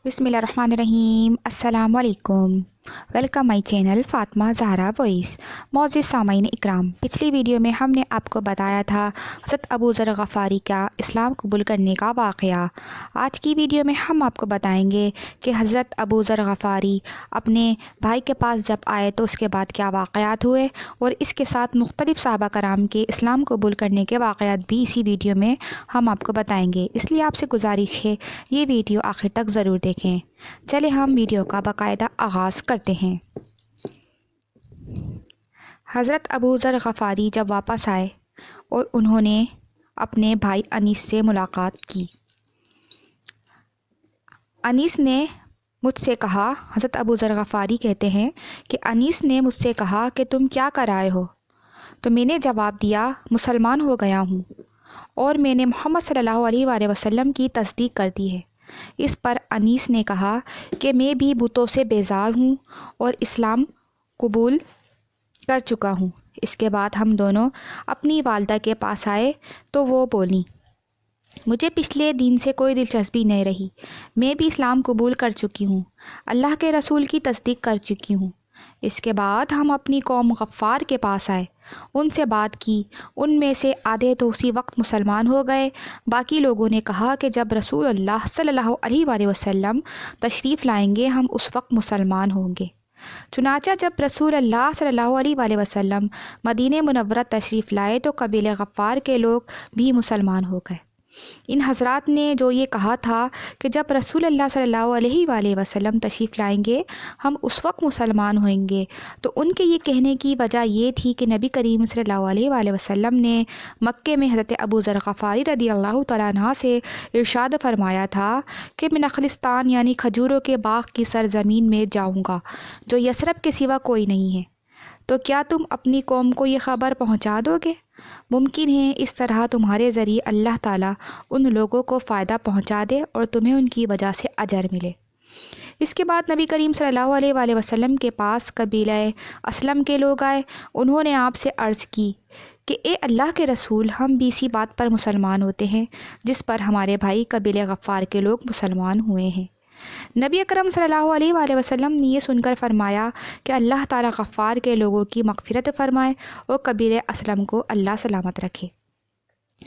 بسم اللہ الرحمن الرحیم۔ السلام علیکم، welcome my channel Fatima Zahra voice. معزز سامعین اکرام، پچھلی ویڈیو میں ہم نے آپ کو بتایا تھا حضرت ابو ذر غفاری کا اسلام قبول کرنے کا واقعہ۔ آج کی ویڈیو میں ہم آپ کو بتائیں گے کہ حضرت ابو ذر غفاری اپنے بھائی کے پاس جب آئے تو اس کے بعد کیا واقعات ہوئے، اور اس کے ساتھ مختلف صحابہ کرام کے اسلام قبول کرنے کے واقعات بھی اسی ویڈیو میں ہم آپ کو بتائیں گے۔ اس لیے آپ سے گزارش ہے یہ ویڈیو آخر تک ضرور دیکھیں۔ چلے ہم ویڈیو کا باقاعدہ آغاز کرتے ہیں۔ حضرت ابو ذر غفاری جب واپس آئے اور انہوں نے اپنے بھائی انیس سے ملاقات کی۔ انیس نے مجھ سے کہا، حضرت ابو ذر غفاری کہتے ہیں کہ انیس نے مجھ سے کہا کہ تم کیا کر آئے ہو؟ تو میں نے جواب دیا، مسلمان ہو گیا ہوں اور میں نے محمد صلی اللہ علیہ وآلہ وسلم کی تصدیق کر دی ہے۔ اس پر انیس نے کہا کہ میں بھی بتوں سے بیزار ہوں اور اسلام قبول کر چکا ہوں۔ اس کے بعد ہم دونوں اپنی والدہ کے پاس آئے تو وہ بولیں، مجھے پچھلے دین سے کوئی دلچسپی نہیں رہی، میں بھی اسلام قبول کر چکی ہوں، اللہ کے رسول کی تصدیق کر چکی ہوں۔ اس کے بعد ہم اپنی قوم غفار کے پاس آئے، ان سے بات کی، ان میں سے آدھے تو اسی وقت مسلمان ہو گئے، باقی لوگوں نے کہا کہ جب رسول اللہ صلی اللہ علیہ وآلہ وسلم تشریف لائیں گے ہم اس وقت مسلمان ہوں گے۔ چنانچہ جب رسول اللہ صلی اللہ علیہ وآلہ وسلم مدینہ منورہ تشریف لائے تو قبیلہ غفار کے لوگ بھی مسلمان ہو گئے۔ ان حضرات نے جو یہ کہا تھا کہ جب رسول اللہ صلی اللہ علیہ وآلہ وسلم تشریف لائیں گے ہم اس وقت مسلمان ہوئیں گے، تو ان کے یہ کہنے کی وجہ یہ تھی کہ نبی کریم صلی اللہ علیہ وآلہ وسلم نے مکے میں حضرت ابو ذر غفاری رضی اللہ تعالیٰ عنہ سے ارشاد فرمایا تھا کہ میں نخلستان یعنی کھجوروں کے باغ کی سرزمین میں جاؤں گا جو یثرب کے سوا کوئی نہیں ہے، تو کیا تم اپنی قوم کو یہ خبر پہنچا دو گے؟ ممکن ہے اس طرح تمہارے ذریعے اللہ تعالیٰ ان لوگوں کو فائدہ پہنچا دے اور تمہیں ان کی وجہ سے اجر ملے۔ اس کے بعد نبی کریم صلی اللہ علیہ وآلہ وسلم کے پاس قبیلہ اسلم کے لوگ آئے، انہوں نے آپ سے عرض کی کہ اے اللہ کے رسول، ہم بھی اسی بات پر مسلمان ہوتے ہیں جس پر ہمارے بھائی قبیلہ غفار کے لوگ مسلمان ہوئے ہیں۔ نبی اکرم صلی اللہ علیہ وآلہ وسلم نے یہ سن کر فرمایا کہ اللہ تعالیٰ غفار کے لوگوں کی مغفرت فرمائے اور قبیلہ اسلم کو اللہ سلامت رکھے۔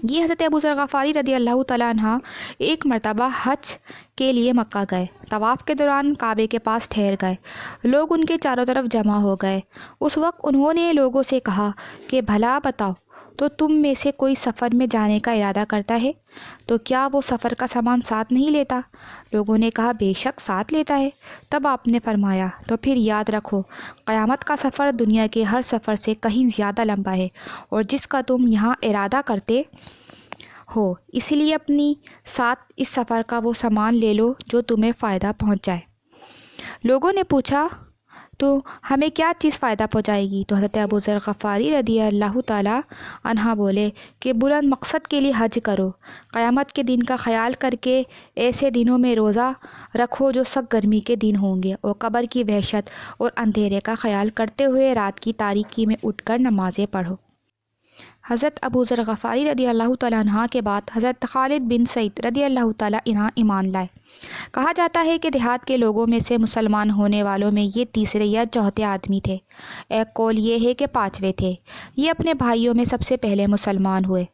یہ حضرت ابو ذر غفاری رضی اللہ تعالیٰ عنہ ایک مرتبہ حج کے لیے مکہ گئے، طواف کے دوران کعبے کے پاس ٹھہر گئے، لوگ ان کے چاروں طرف جمع ہو گئے۔ اس وقت انہوں نے لوگوں سے کہا کہ بھلا بتاؤ، تو تم میں سے کوئی سفر میں جانے کا ارادہ کرتا ہے تو کیا وہ سفر کا سامان ساتھ نہیں لیتا؟ لوگوں نے کہا بے شک ساتھ لیتا ہے۔ تب آپ نے فرمایا تو پھر یاد رکھو قیامت کا سفر دنیا کے ہر سفر سے کہیں زیادہ لمبا ہے اور جس کا تم یہاں ارادہ کرتے ہو، اس لیے اپنی ساتھ اس سفر کا وہ سامان لے لو جو تمہیں فائدہ پہنچ جائے۔ لوگوں نے پوچھا تو ہمیں کیا چیز فائدہ پہنچائے گی؟ تو حضرت ابو ذر غفاری رضی اللہ تعالیٰ عنہ بولے کہ بلند مقصد کے لیے حج کرو، قیامت کے دن کا خیال کر کے ایسے دنوں میں روزہ رکھو جو سخت گرمی کے دن ہوں گے، اور قبر کی وحشت اور اندھیرے کا خیال کرتے ہوئے رات کی تاریکی میں اٹھ کر نمازیں پڑھو۔ حضرت ابو ذر غفاری رضی اللہ تعالیٰ عنہ کے بعد حضرت خالد بن سعید رضی اللہ تعالیٰ عنہ ایمان لائے۔ کہا جاتا ہے کہ دیہات کے لوگوں میں سے مسلمان ہونے والوں میں یہ تیسرے یا چوتھے آدمی تھے، ایک قول یہ ہے کہ پانچویں تھے۔ یہ اپنے بھائیوں میں سب سے پہلے مسلمان ہوئے۔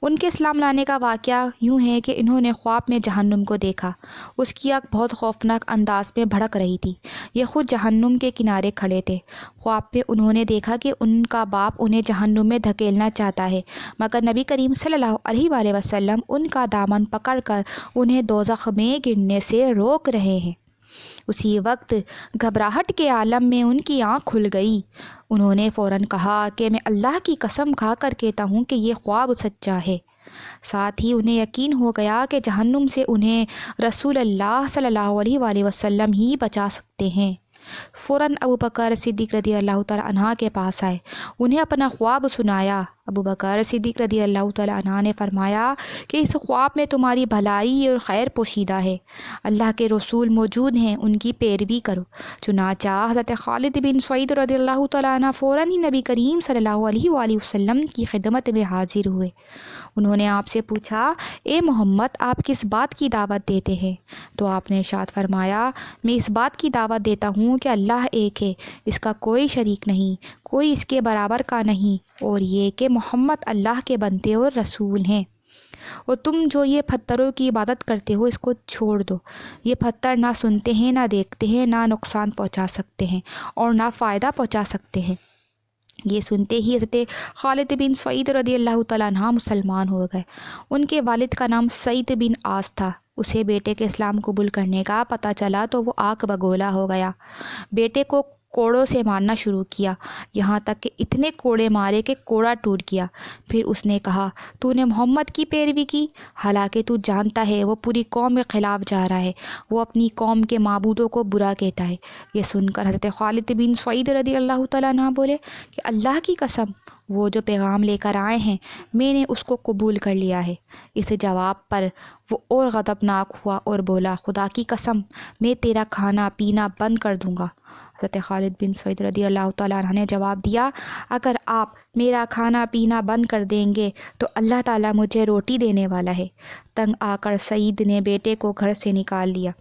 ان کے اسلام لانے کا واقعہ یوں ہے کہ انہوں نے خواب میں جہنم کو دیکھا، اس کی آگ بہت خوفناک انداز میں بھڑک رہی تھی، یہ خود جہنم کے کنارے کھڑے تھے۔ خواب میں انہوں نے دیکھا کہ ان کا باپ انہیں جہنم میں دھکیلنا چاہتا ہے، مگر نبی کریم صلی اللہ علیہ وآلہ وسلم ان کا دامن پکڑ کر انہیں دوزخ میں گرنے سے روک رہے ہیں۔ اسی وقت گھبراہٹ کے عالم میں ان کی آنکھ کھل گئی۔ انہوں نے فوراً کہا کہ میں اللہ کی قسم کھا کر کہتا ہوں کہ یہ خواب سچا ہے۔ ساتھ ہی انہیں یقین ہو گیا کہ جہنم سے انہیں رسول اللہ صلی اللہ علیہ وآلہ وسلم ہی بچا سکتے ہیں۔ فوراً ابو بکر صدیق رضی اللہ تعالیٰ عنہ کے پاس آئے، انہیں اپنا خواب سنایا۔ ابو بکر صدیق رضی اللہ تعالیٰ عنہ نے فرمایا کہ اس خواب میں تمہاری بھلائی اور خیر پوشیدہ ہے، اللہ کے رسول موجود ہیں، ان کی پیروی کرو۔ چنانچہ حضرت خالد بن سعید رضی اللہ تعالیٰ عنہ فوراً ہی نبی کریم صلی اللہ علیہ وآلہ وسلم کی خدمت میں حاضر ہوئے۔ انہوں نے آپ سے پوچھا، اے محمد، آپ کس بات کی دعوت دیتے ہیں؟ تو آپ نے ارشاد فرمایا، میں اس بات کی دعوت دیتا ہوں کہ اللہ ایک ہے، اس کا کوئی شریک نہیں، کوئی اس کے برابر کا نہیں، اور یہ کہ محمد اللہ کے بندے اور رسول ہیں۔ اور تم جو یہ پتھروں کی عبادت کرتے ہو اس کو چھوڑ دو، یہ پتھر نہ سنتے ہیں، نہ دیکھتے ہیں، نہ نقصان پہنچا سکتے ہیں اور نہ فائدہ پہنچا سکتے ہیں۔ یہ سنتے ہی حضرت خالد بن سعید رضی اللہ تعالیٰ عنہ مسلمان ہو گئے۔ ان کے والد کا نام سعید بن عاص تھا۔ اسے بیٹے کے اسلام قبول کرنے کا پتہ چلا تو وہ آگ بگولا ہو گیا، بیٹے کو کوڑوں سے مارنا شروع کیا، یہاں تک کہ اتنے کوڑے مارے کہ کوڑا ٹوٹ گیا۔ پھر اس نے کہا، تو نے محمد کی پیروی کی، حالانکہ تو جانتا ہے وہ پوری قوم کے خلاف جا رہا ہے، وہ اپنی قوم کے معبودوں کو برا کہتا ہے۔ یہ سن کر حضرت خالد بن سعید رضی اللہ تعالیٰ عنہ بولے کہ اللہ کی قسم، وہ جو پیغام لے کر آئے ہیں میں نے اس کو قبول کر لیا ہے۔ اس جواب پر وہ اور غضبناک ہوا اور بولا، خدا کی قسم، میں تیرا کھانا پینا بند کر دوں گا۔ حضرت خالد بن سعید رضی اللہ تعالیٰ عنہ نے جواب دیا، اگر آپ میرا کھانا پینا بند کر دیں گے تو اللہ تعالیٰ مجھے روٹی دینے والا ہے۔ تنگ آ کر سعید نے بیٹے کو گھر سے نکال دیا،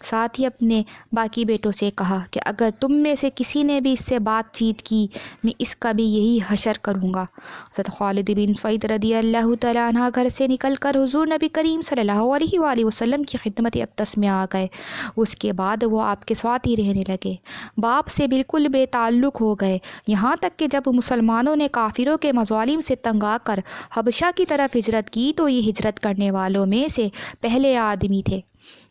ساتھ ہی اپنے باقی بیٹوں سے کہا کہ اگر تم میں سے کسی نے بھی اس سے بات چیت کی میں اس کا بھی یہی حشر کروں گا۔ حضرت خالد بن سعید رضی اللہ تعالیٰ عنہ گھر سے نکل کر حضور نبی کریم صلی اللہ علیہ وآلہ وسلم کی خدمت اقدس میں آ گئے۔ اس کے بعد وہ آپ کے ساتھ ہی رہنے لگے، باپ سے بالکل بے تعلق ہو گئے، یہاں تک کہ جب مسلمانوں نے کافروں کے مظالم سے تنگ آ کر حبشہ کی طرف ہجرت کی تو یہ ہجرت کرنے والوں میں سے پہلے آدمی تھے۔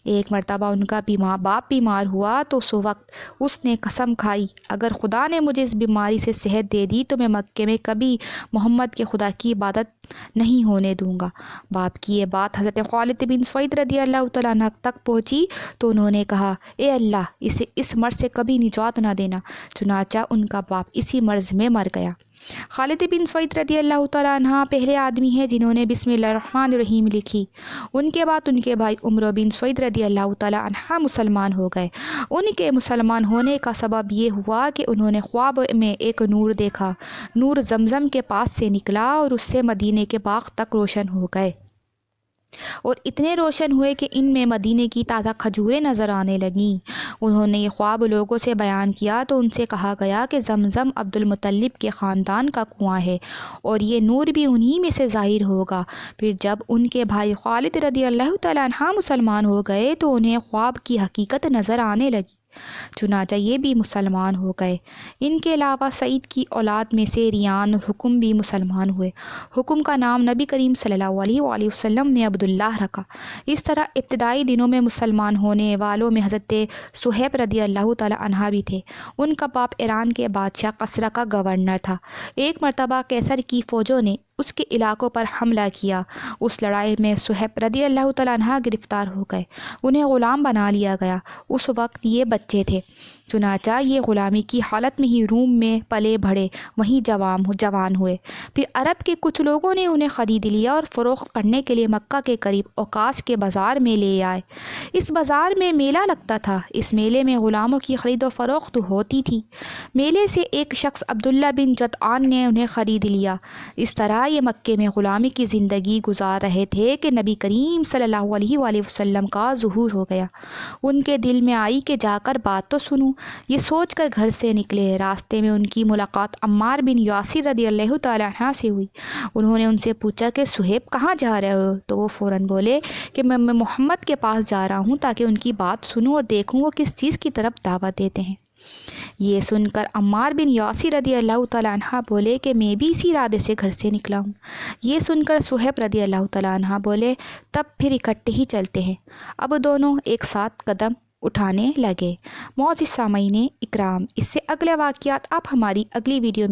ایک مرتبہ ان کا باپ بیمار ہوا تو اس وقت اس نے قسم کھائی، اگر خدا نے مجھے اس بیماری سے صحت دے دی تو میں مکے میں کبھی محمد کے خدا کی عبادت نہیں ہونے دوں گا۔ باپ کی یہ بات حضرت خالد بن سعید رضی اللہ تعالیٰ عنہ تک پہنچی تو انہوں نے کہا، اے اللہ، اسے اس مرض سے کبھی نجات نہ دینا۔ چنانچہ ان کا باپ اسی مرض میں مر گیا۔ خالد بن سعید رضی اللہ تعالیٰ عنہ پہلے آدمی ہیں جنہوں نے بسم اللہ الرحمن الرحیم لکھی۔ ان کے بعد ان کے بھائی عمر بن سعید رضی اللہ تعالیٰ عنہ مسلمان ہو گئے۔ ان کے مسلمان ہونے کا سبب یہ ہوا کہ انہوں نے خواب میں ایک نور دیکھا، نور زمزم کے پاس سے نکلا اور اس سے مدینے کے باغ تک روشن ہو گئے اور اتنے روشن ہوئے کہ ان میں مدینے کی تازہ کھجوریں نظر آنے لگیں۔ انہوں نے یہ خواب لوگوں سے بیان کیا تو ان سے کہا گیا کہ زمزم عبد المطلب کے خاندان کا کنواں ہے اور یہ نور بھی انہی میں سے ظاہر ہوگا۔ پھر جب ان کے بھائی خالد رضی اللہ تعالیٰ عنہ مسلمان ہو گئے تو انہیں خواب کی حقیقت نظر آنے لگی، چنانچہ یہ بھی مسلمان ہو گئے۔ ان کے علاوہ سعید کی اولاد میں سے ریان اور حکم بھی مسلمان ہوئے۔ حکم کا نام نبی کریم صلی اللہ علیہ وآلہ وسلم نے عبداللہ رکھا۔ اس طرح ابتدائی دنوں میں مسلمان ہونے والوں میں حضرت صہیب رضی اللہ تعالیٰ عنہ بھی تھے۔ ان کا باپ ایران کے بادشاہ کسریٰ کا گورنر تھا۔ ایک مرتبہ قیصر کی فوجوں نے اس کے علاقوں پر حملہ کیا۔ اس لڑائی میں صہیب رضی اللہ تعالیٰ عنہ گرفتار ہو گئے، انہیں غلام بنا لیا گیا۔ اس وقت یہ بچے تھے، چنانچہ یہ غلامی کی حالت میں ہی روم میں پلے بڑھے، وہیں جوان ہوئے۔ پھر عرب کے کچھ لوگوں نے انہیں خرید لیا اور فروخت کرنے کے لیے مکہ کے قریب اوقاس کے بازار میں لے آئے۔ اس بازار میں میلہ لگتا تھا، اس میلے میں غلاموں کی خرید و فروخت ہوتی تھی۔ میلے سے ایک شخص عبداللہ بن جدعان نے انہیں خرید لیا۔ اس طرح یہ مکے میں غلامی کی زندگی گزار رہے تھے کہ نبی کریم صلی اللہ علیہ وآلہ وسلم کا ظہور ہو گیا۔ ان کے دل میں آئی کہ جا کر بات تو سنوں، یہ سوچ کر گھر سے نکلے۔ راستے میں ان کی ملاقات عمار بن یاسر رضی اللہ تعالیٰ عنہ سے ہوئی۔ انہوں نے ان سے پوچھا کہ صہیب کہاں جا رہے ہو؟ تو وہ فوراً بولے کہ میں محمد کے پاس جا رہا ہوں تاکہ ان کی بات سنوں اور دیکھوں وہ کس چیز کی طرف دعوت دیتے ہیں۔ یہ سن کر عمار بن یاسر رضی اللہ تعالیٰ عنہ بولے کہ میں بھی اسی ارادے سے گھر سے نکلا ہوں۔ یہ سن کر صہیب رضی اللہ تعالیٰ عنہ بولے، تب پھر اکٹھے ہی چلتے ہیں۔ اب دونوں ایک ساتھ قدم اٹھانے لگے۔ معزز سامعین اکرام، اس سے اگلے واقعات آپ ہماری اگلی ویڈیو